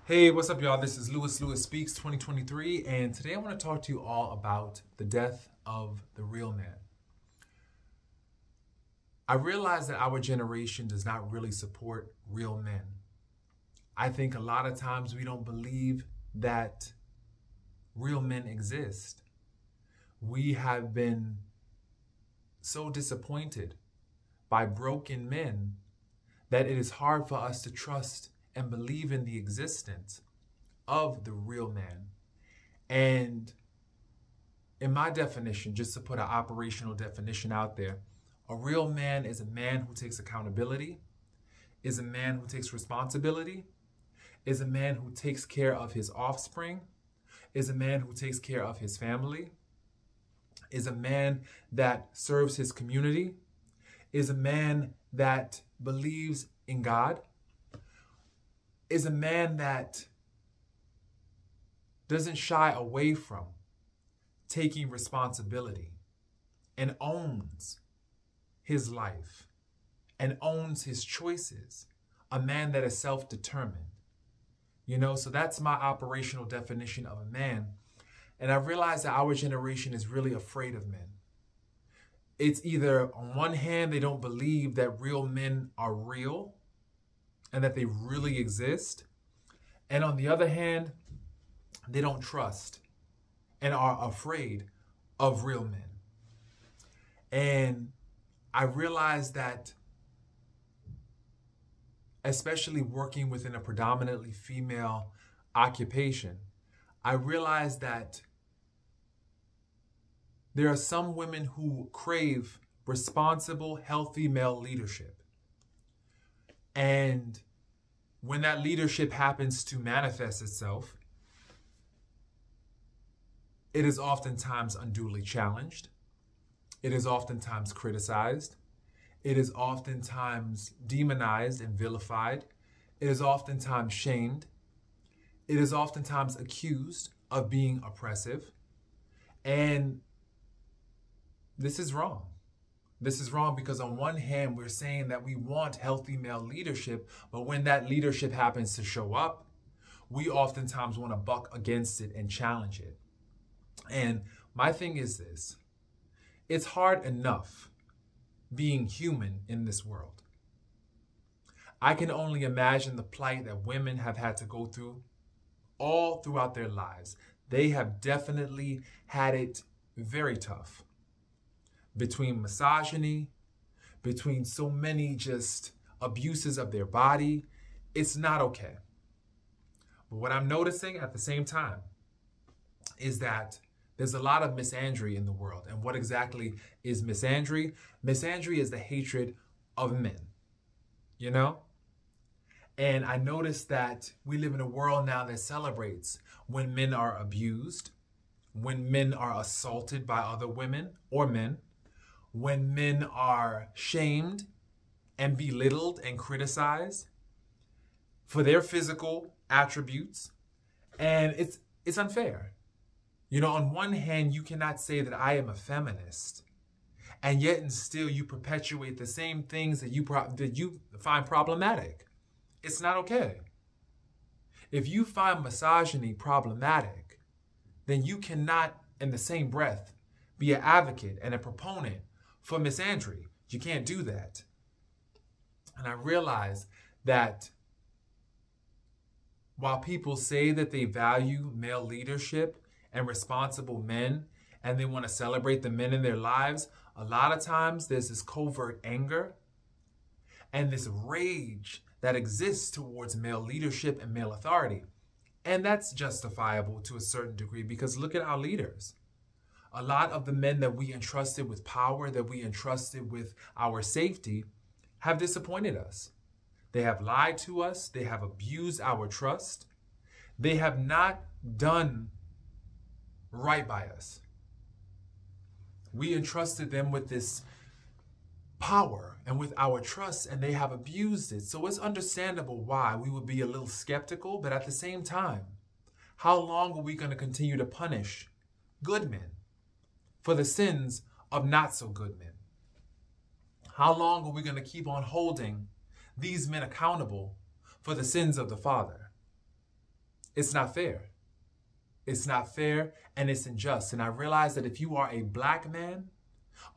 Hey, what's up, y'all? This is Lewis Speaks 2023, and today I want to talk to you all about the death of the real man. I realize that our generation does not really support real men. I think a lot of times we don't believe that real men exist. We have been so disappointed by broken men that it is hard for us to trust and believe in the existence of the real man. And in my definition, just to put an operational definition out there, a real man is a man who takes accountability, is a man who takes responsibility, is a man who takes care of his offspring, is a man who takes care of his family, is a man that serves his community, is a man that believes in God, is a man that doesn't shy away from taking responsibility and owns his life and owns his choices. A man that is self-determined. So that's my operational definition of a man. And I realize that our generation is really afraid of men. It's either, on one hand, they don't believe that real men are real and that they really exist. And on the other hand, they don't trust and are afraid of real men. And I realize that, especially working within a predominantly female occupation, I realize that there are some women who crave responsible, healthy male leadership. And when that leadership happens to manifest itself, it is oftentimes unduly challenged. It is oftentimes criticized. It is oftentimes demonized and vilified. It is oftentimes shamed. It is oftentimes accused of being oppressive. And this is wrong. This is wrong because on one hand, we're saying that we want healthy male leadership, but when that leadership happens to show up, we oftentimes want to buck against it and challenge it. And my thing is this: it's hard enough being human in this world. I can only imagine the plight that women have had to go through all throughout their lives. They have definitely had it very tough. Between misogyny, between so many just abuses of their body, it's not okay. But what I'm noticing at the same time is that there's a lot of misandry in the world. And what exactly is misandry? Misandry is the hatred of men, And I noticed that we live in a world now that celebrates when men are abused, when men are assaulted by other women or men, when men are shamed and belittled and criticized for their physical attributes. And it's unfair. On one hand, you cannot say that I am a feminist, and yet and still you perpetuate the same things that you find problematic. It's not okay. If you find misogyny problematic, then you cannot, in the same breath, be an advocate and a proponent for misandry. You can't do that. And I realize that while people say that they value male leadership and responsible men, and they want to celebrate the men in their lives, a lot of times there's this covert anger and this rage that exists towards male leadership and male authority. And that's justifiable to a certain degree because look at our leaders. A lot of the men that we entrusted with power, that we entrusted with our safety, have disappointed us. They have lied to us. They have abused our trust. They have not done right by us. We entrusted them with this power and with our trust, and they have abused it. So it's understandable why we would be a little skeptical, but at the same time, how long are we going to continue to punish good men for the sins of not so good men? How long are we going to keep on holding these men accountable for the sins of the father? It's not fair. It's not fair and it's unjust. And I realize that if you are a black man,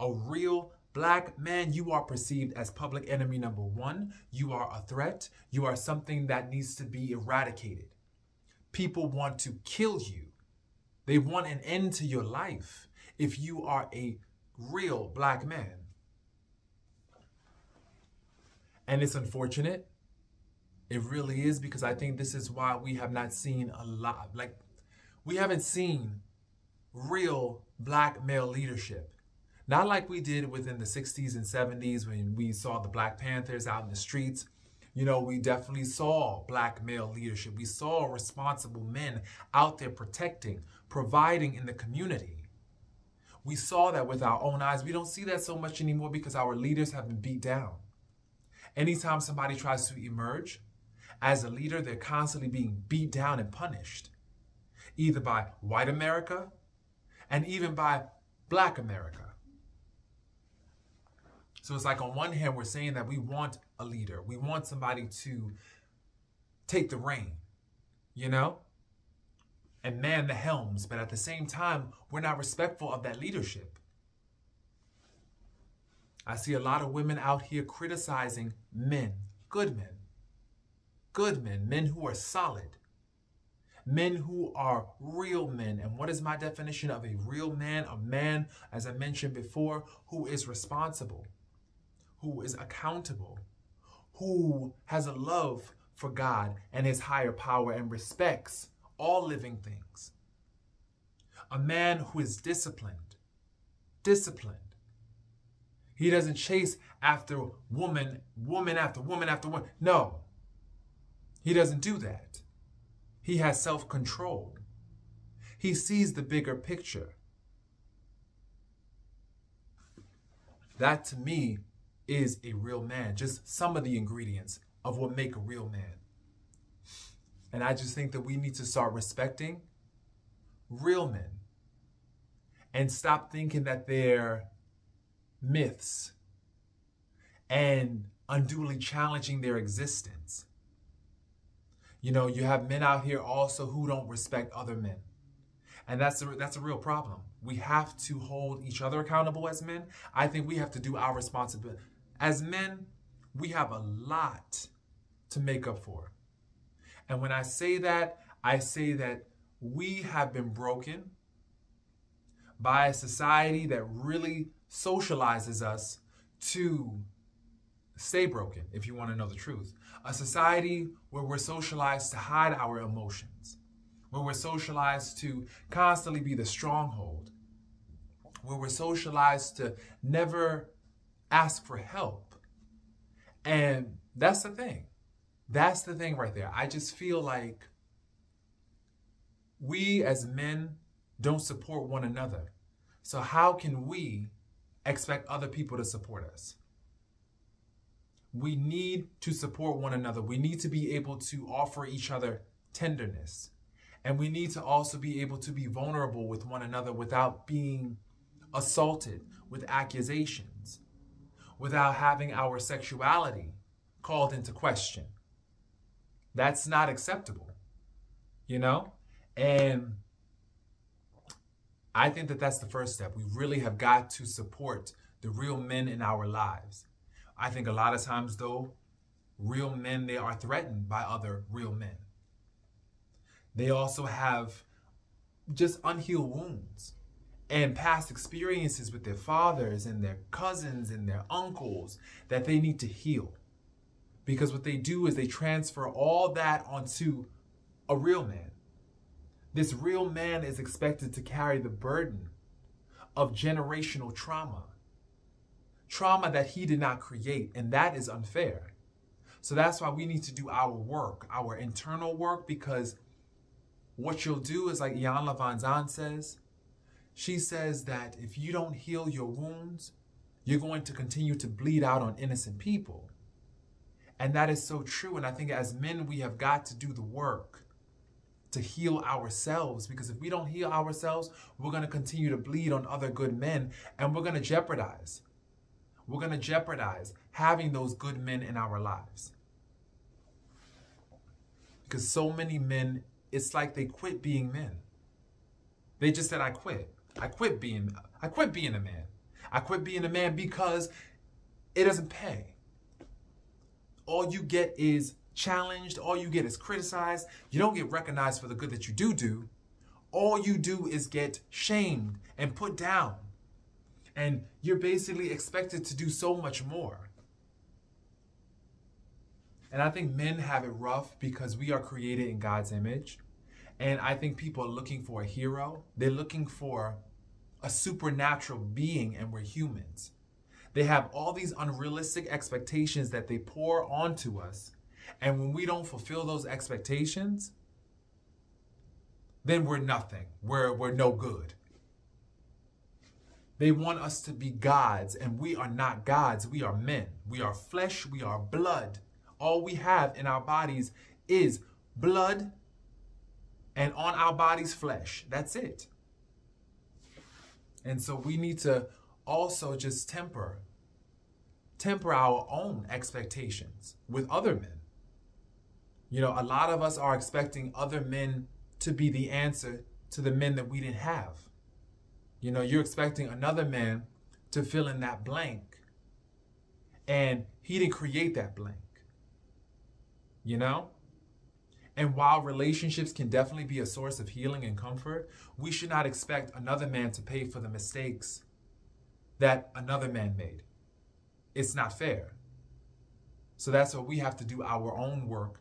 a real black man, you are perceived as public enemy number one. You are a threat. You are something that needs to be eradicated. People want to kill you. They want an end to your life if you are a real black man. And it's unfortunate. It really is, because I think this is why we have not seen a lot. Like, we haven't seen real black male leadership. Not like we did within the 60s and 70s when we saw the Black Panthers out in the streets. You know, we definitely saw black male leadership. We saw responsible men out there protecting, providing in the community. We saw that with our own eyes. We don't see that so much anymore because our leaders have been beat down. Anytime somebody tries to emerge as a leader, they're constantly being beat down and punished, either by white America and even by black America. So it's like on one hand, we're saying that we want a leader. We want somebody to take the reign, you know, and man the helms. But at the same time, we're not respectful of that leadership. I see a lot of women out here criticizing men, good men, men who are solid, men who are real men. And what is my definition of a real man? A man, as I mentioned before, who is responsible, who is accountable, who has a love for God and his higher power and respects all living things. A man who is disciplined. He doesn't chase after woman after woman after woman. No, he doesn't do that. He has self-control. He sees the bigger picture. That to me is a real man. Just some of the ingredients of what make a real man. And I just think that we need to start respecting real men and stop thinking that they're myths and unduly challenging their existence. You know, you have men out here also who don't respect other men. And that's a real problem. We have to hold each other accountable as men. I think we have to do our responsibility. As men, we have a lot to make up for. And when I say that we have been broken by a society that really socializes us to stay broken, if you want to know the truth. A society where we're socialized to hide our emotions, where we're socialized to constantly be the stronghold, where we're socialized to never ask for help. And that's the thing. That's the thing right there. I just feel like we as men don't support one another. So how can we expect other people to support us? We need to support one another. We need to be able to offer each other tenderness. And we need to also be able to be vulnerable with one another without being assaulted with accusations, without having our sexuality called into question. That's not acceptable, you know? And I think that that's the first step. We really have got to support the real men in our lives. I think a lot of times, though, real men, they are threatened by other real men. They also have just unhealed wounds and past experiences with their fathers and their cousins and their uncles that they need to heal. Because what they do is they transfer all that onto a real man. This real man is expected to carry the burden of generational trauma. Trauma that he did not create, and that is unfair. So that's why we need to do our work, our internal work, because what you'll do is like Iyanla Vanzant says. She says that if you don't heal your wounds, you're going to continue to bleed out on innocent people. And that is so true. And I think as men, we have got to do the work to heal ourselves, because if we don't heal ourselves, we're going to continue to bleed on other good men, and we're going to jeopardize. We're going to jeopardize having those good men in our lives. Because so many men it's like they quit being men. They just said, I quit. I quit being a man. I quit being a man because it doesn't pay. All you get is challenged. All you get is criticized. You don't get recognized for the good that you do. All you do is get shamed and put down. And you're basically expected to do so much more. And I think men have it rough because we are created in God's image. And I think people are looking for a hero. They're looking for a supernatural being, and we're humans. They have all these unrealistic expectations that they pour onto us. And when we don't fulfill those expectations, then we're nothing. We're no good. They want us to be gods, and we are not gods. We are men. We are flesh. We are blood. All we have in our bodies is blood, and on our bodies, flesh. That's it. And so we need to also just temper our own expectations with other men. You know, a lot of us are expecting other men to be the answer to the men that we didn't have. You know, you're expecting another man to fill in that blank, and he didn't create that blank. You know? And while relationships can definitely be a source of healing and comfort, we should not expect another man to pay for the mistakes that another man made. It's not fair. So that's why we have to do our own work,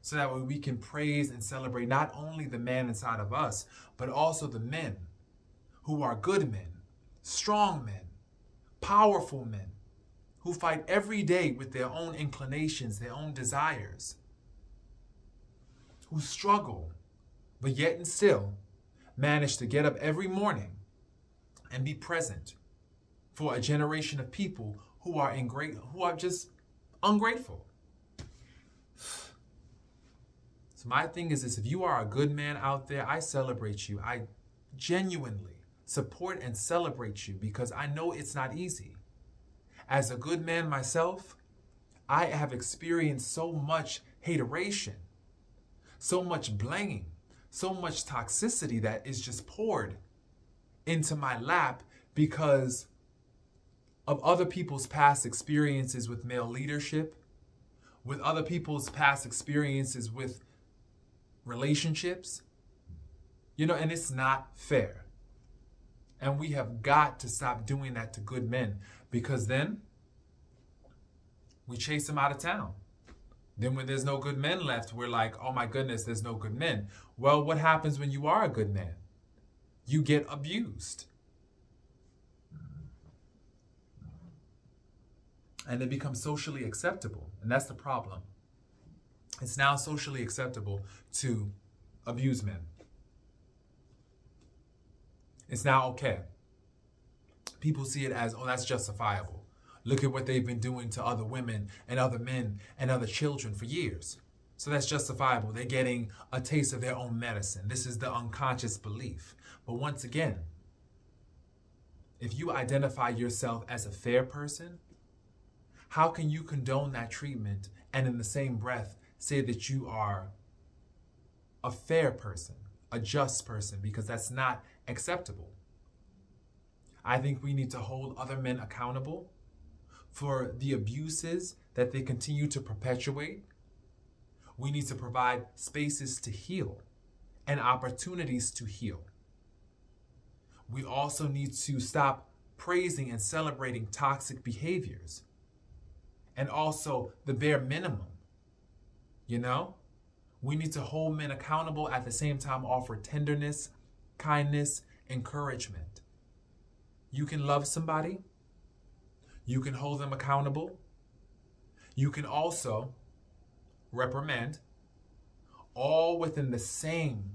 so that way we can praise and celebrate not only the man inside of us, but also the men who are good men, strong men, powerful men, who fight every day with their own inclinations, their own desires, who struggle, but yet and still manage to get up every morning and be present for a generation of people who are just ungrateful. So my thing is this: if you are a good man out there, I celebrate you. I genuinely support and celebrate you, because I know it's not easy. As a good man myself, I have experienced so much hateration, so much blaming, so much toxicity that is just poured into my lap because of other people's past experiences with male leadership, with other people's past experiences with relationships. You know, and it's not fair. And we have got to stop doing that to good men, because then we chase them out of town. Then when there's no good men left, we're like, oh my goodness, there's no good men. Well, what happens when you are a good man? You get abused. And it becomes socially acceptable. And that's the problem. It's now socially acceptable to abuse men. It's now okay. People see it as, oh, that's justifiable. Look at what they've been doing to other women and other men and other children for years. So that's justifiable. They're getting a taste of their own medicine. This is the unconscious belief. But once again, if you identify yourself as a fair person, how can you condone that treatment and in the same breath say that you are a fair person, a just person? Because that's not acceptable. I think we need to hold other men accountable for the abuses that they continue to perpetuate. We need to provide spaces to heal and opportunities to heal. We also need to stop praising and celebrating toxic behaviors, and also the bare minimum. You know, we need to hold men accountable, at the same time offer tenderness, kindness, encouragement. You can love somebody. You can hold them accountable. You can also reprimand, all within the same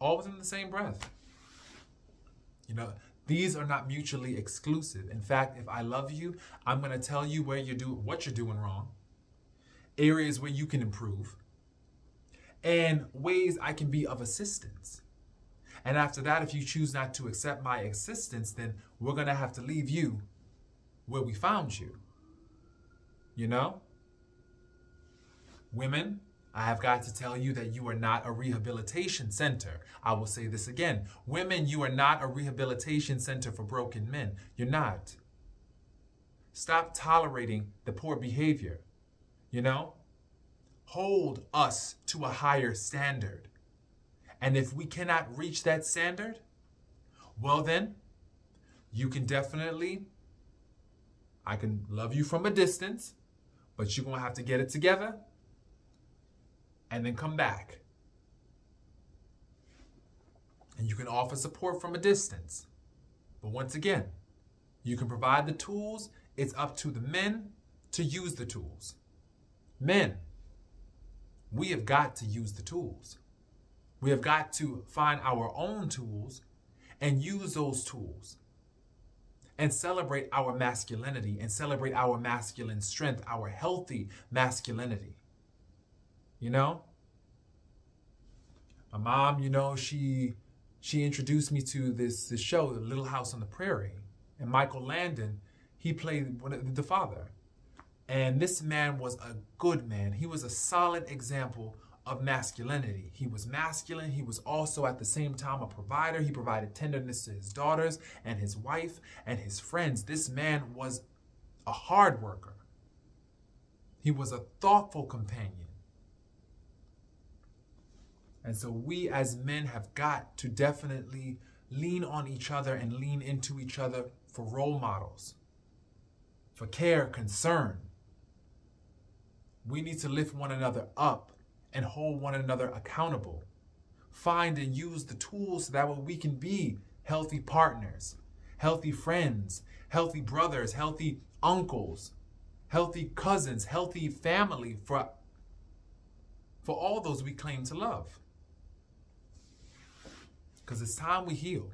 breath. You know, these are not mutually exclusive. In fact, if I love you, I'm going to tell you what you're doing wrong, areas where you can improve, and ways I can be of assistance. And after that, if you choose not to accept my assistance, then we're going to have to leave you where we found you. You know? Women, I have got to tell you that you are not a rehabilitation center. I will say this again. Women, you are not a rehabilitation center for broken men. You're not. Stop tolerating the poor behavior. You know? Hold us to a higher standard. And if we cannot reach that standard, well then, you can definitely, I can love you from a distance, but you're going to have to get it together and then come back. And you can offer support from a distance. But once again, you can provide the tools. It's up to the men to use the tools. Men, we have got to use the tools. We have got to find our own tools and use those tools and celebrate our masculinity and celebrate our masculine strength, our healthy masculinity. You know, my mom, you know, she introduced me to this show, Little House on the Prairie. And Michael Landon, he played the father. And this man was a good man. He was a solid example of masculinity. He was masculine. He was also at the same time a provider. He provided tenderness to his daughters and his wife and his friends. This man was a hard worker. He was a thoughtful companion. And so we as men have got to definitely lean on each other and lean into each other for role models, for care, concern. We need to lift one another up and hold one another accountable. Find and use the tools so that way we can be healthy partners, healthy friends, healthy brothers, healthy uncles, healthy cousins, healthy family for all those we claim to love. Because it's time we heal.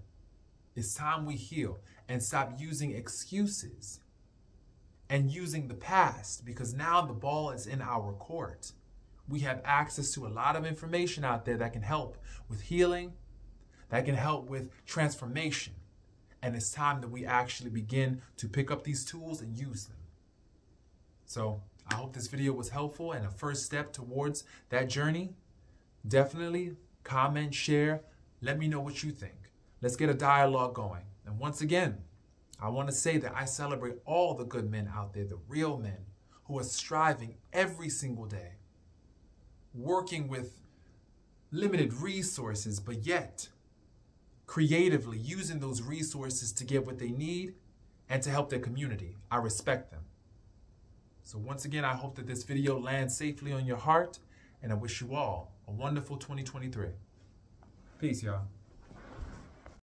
It's time we heal and stop using excuses and using the past, because now the ball is in our court. We have access to a lot of information out there that can help with healing, that can help with transformation. And it's time that we actually begin to pick up these tools and use them. So I hope this video was helpful and a first step towards that journey. Definitely comment, share, let me know what you think. Let's get a dialogue going. And once again, I want to say that I celebrate all the good men out there, the real men who are striving every single day, working with limited resources, but yet creatively using those resources to get what they need and to help their community. I respect them. So once again, I hope that this video lands safely on your heart, and I wish you all a wonderful 2023. Peace, y'all.